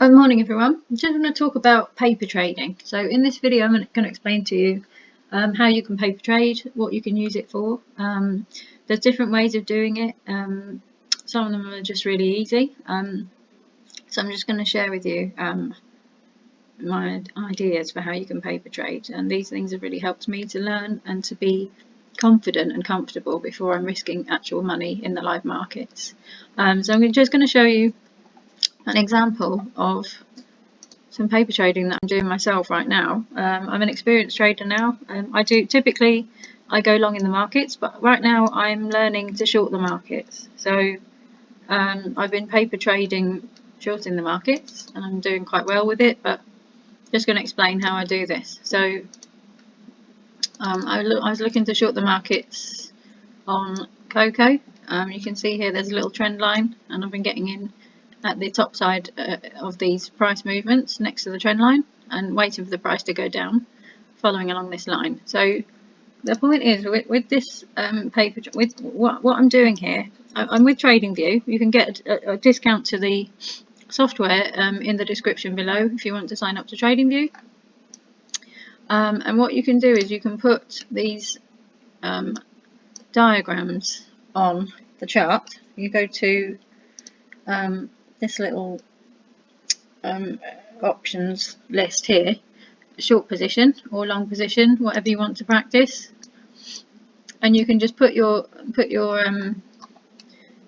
Good morning everyone. I'm just going to talk about paper trading. So in this video I'm going to explain to you how you can paper trade, what you can use it for. There's different ways of doing it. Some of them are just really easy. So I'm just going to share with you my ideas for how you can paper trade, and these things have really helped me to learn and to be confident and comfortable before I'm risking actual money in the live markets. So I'm just going to show you an example of some paper trading that I'm doing myself right now. I'm an experienced trader now. Typically I go long in the markets, but right now I'm learning to short the markets. So I've been paper trading shorting the markets and I'm doing quite well with it, but just going to explain how I do this. So I was looking to short the markets on cocoa. You can see here there's a little trend line, and I've been getting in at the top side of these price movements next to the trend line and waiting for the price to go down, following along this line. So the point is with this with what I'm doing here, I'm with TradingView. You can get a discount to the software in the description below if you want to sign up to TradingView. And what you can do is you can put these diagrams on the chart. You go to this little options list here, short position or long position, whatever you want to practice, and you can just put your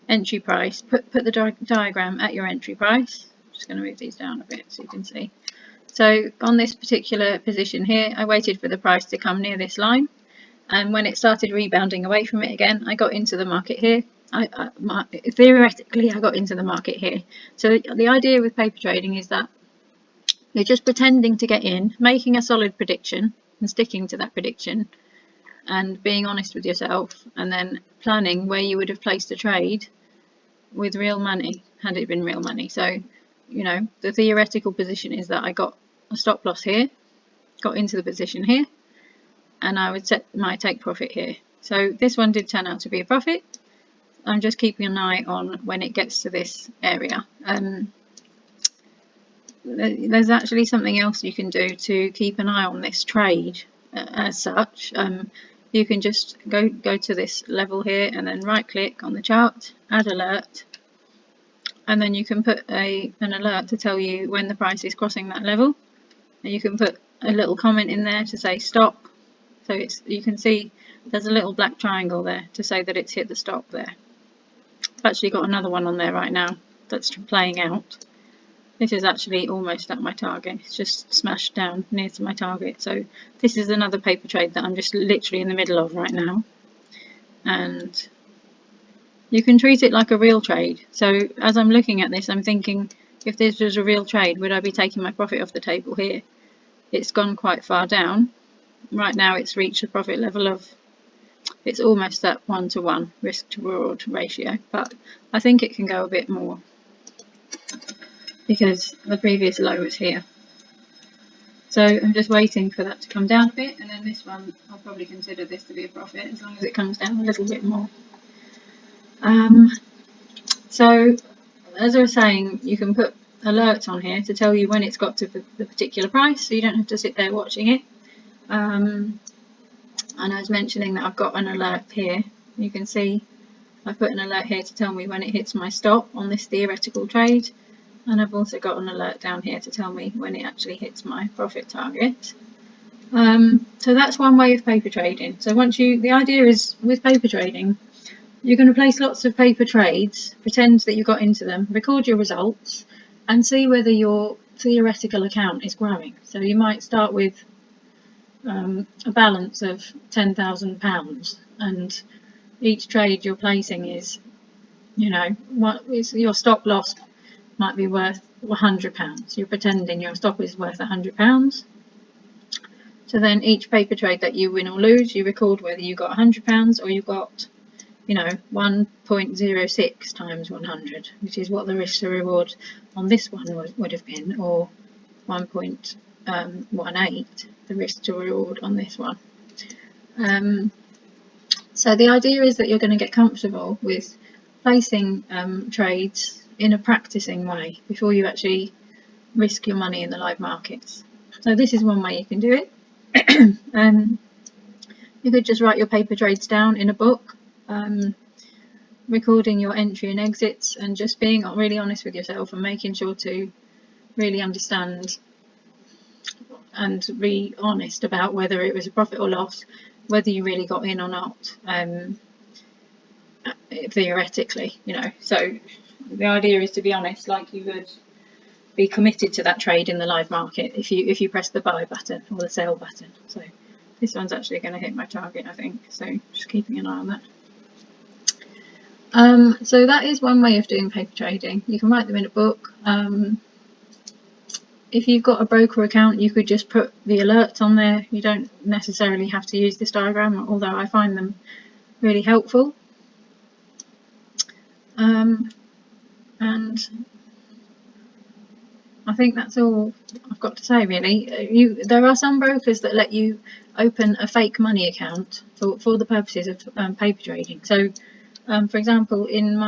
entry price, put the diagram at your entry price. I'm just going to move these down a bit so you can see. So on this particular position here, I waited for the price to come near this line, and when it started rebounding away from it again, I got into the market here. Theoretically I got into the market here. So the idea with paper trading is that you're just pretending to get in, making a solid prediction and sticking to that prediction and being honest with yourself, and then planning where you would have placed a trade with real money had it been real money. So the theoretical position is that I got a stop loss here, got into the position here, and I would set my take profit here. So this one did turn out to be a profit. I'm just keeping an eye on when it gets to this area. There's actually something else you can do to keep an eye on this trade as such. You can just go to this level here and then right click on the chart, add alert, and then you can put an alert to tell you when the price is crossing that level, and you can put a little comment in there to say stop. So you can see there's a little black triangle there to say that it's hit the stop there. I've actually got another one on there right now that's playing out. This is actually almost at my target. It's just smashed down near to my target. So this is another paper trade that I'm just literally in the middle of right now. And you can treat it like a real trade. So as I'm looking at this, I'm thinking, if this was a real trade, would I be taking my profit off the table here? It's gone quite far down. Right now it's reached a profit level of, it's almost that 1-to-1 risk to reward ratio, but I think it can go a bit more because the previous low was here. So I'm just waiting for that to come down a bit, and then this one, I'll probably consider this to be a profit as long as it comes down a little bit more. So as I was saying, you can put alerts on here to tell you when it's got to the particular price, so you don't have to sit there watching it. And I was mentioning that I've got an alert here. You can see I put an alert here to tell me when it hits my stop on this theoretical trade, and I've also got an alert down here to tell me when it actually hits my profit target. So that's one way of paper trading. So the idea is with paper trading, you're going to place lots of paper trades, pretend that you got into them, record your results, and see whether your theoretical account is growing. So you might start with a balance of £10,000, and each trade you're placing is, your stop loss might be worth £100. You're pretending your stop is worth £100. So then each paper trade that you win or lose, you record whether you got £100 or you got 1.06 times 100, which is what the risk to reward on this one would have been, or 1.18, the risk to reward on this one. So the idea is that you're going to get comfortable with placing trades in a practicing way before you actually risk your money in the live markets. So this is one way you can do it. You could just write your paper trades down in a book, recording your entry and exits, and just being really honest with yourself and making sure to really understand and be honest about whether it was a profit or loss, whether you really got in or not, theoretically, you know. So the idea is to be honest, like you would be committed to that trade in the live market if you press the buy button or the sell button. So this one's actually going to hit my target, I think, so just keeping an eye on that. So that is one way of doing paper trading. You can write them in a book. If you've got a broker account, you could just put the alerts on there. You don't necessarily have to use this diagram, although I find them really helpful. And I think that's all I've got to say, really. There are some brokers that let you open a fake money account for the purposes of paper trading. So, for example, in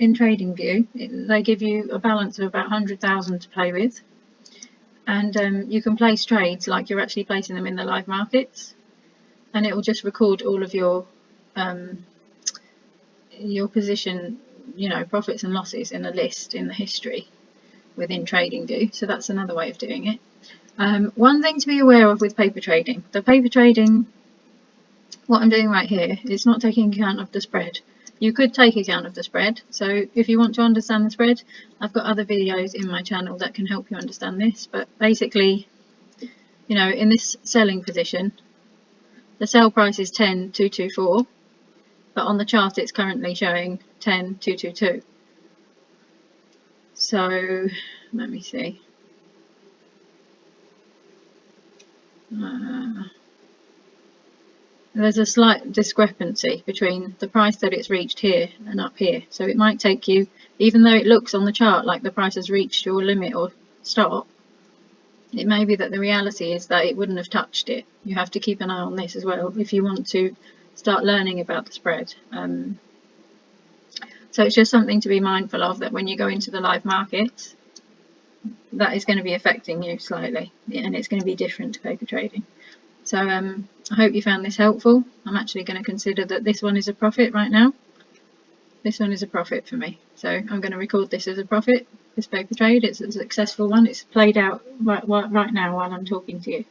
TradingView, they give you a balance of about 100,000 to play with, and you can place trades like you're actually placing them in the live markets, and it will just record all of your position, you know, profits and losses in a list in the history within TradingView. So that's another way of doing it. One thing to be aware of with paper trading, what I'm doing right here is not taking account of the spread. You could take account of the spread. So if you want to understand the spread, I've got other videos in my channel that can help you understand this. But basically, you know, in this selling position, the sell price is 10,224, but on the chart it's currently showing 10,222. So let me see. There's a slight discrepancy between the price that it's reached here and up here. So it might take you, even though it looks on the chart like the price has reached your limit or stop, it may be that the reality is that it wouldn't have touched it. You have to keep an eye on this as well if you want to start learning about the spread. So it's just something to be mindful of, that when you go into the live markets, that is going to be affecting you slightly, and it's going to be different to paper trading. So I hope you found this helpful. I'm actually going to consider that this one is a profit right now. This one is a profit for me. So I'm going to record this as a profit, this paper trade. It's a successful one. It's played out right now while I'm talking to you.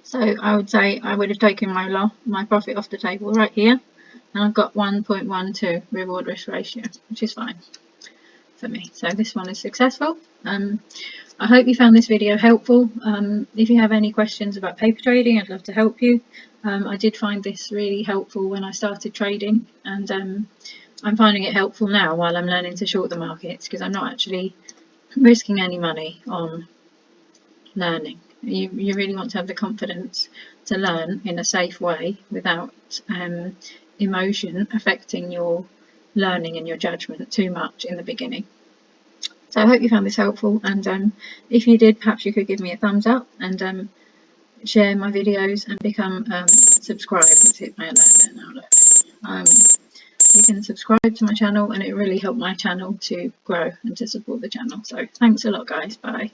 So I would say I would have taken my profit off the table right here. And I've got 1.12 reward risk ratio, which is fine for me. So this one is successful. I hope you found this video helpful. If you have any questions about paper trading, I'd love to help you. I did find this really helpful when I started trading, and I'm finding it helpful now while I'm learning to short the markets, because I'm not actually risking any money on learning. You really want to have the confidence to learn in a safe way without emotion affecting your learning and your judgment too much in the beginning. So I hope you found this helpful, and if you did, perhaps you could give me a thumbs up and share my videos and become subscribed. It's hit my alert there now, look. You can subscribe to my channel, and it really helped my channel to grow and to support the channel. So thanks a lot, guys. Bye.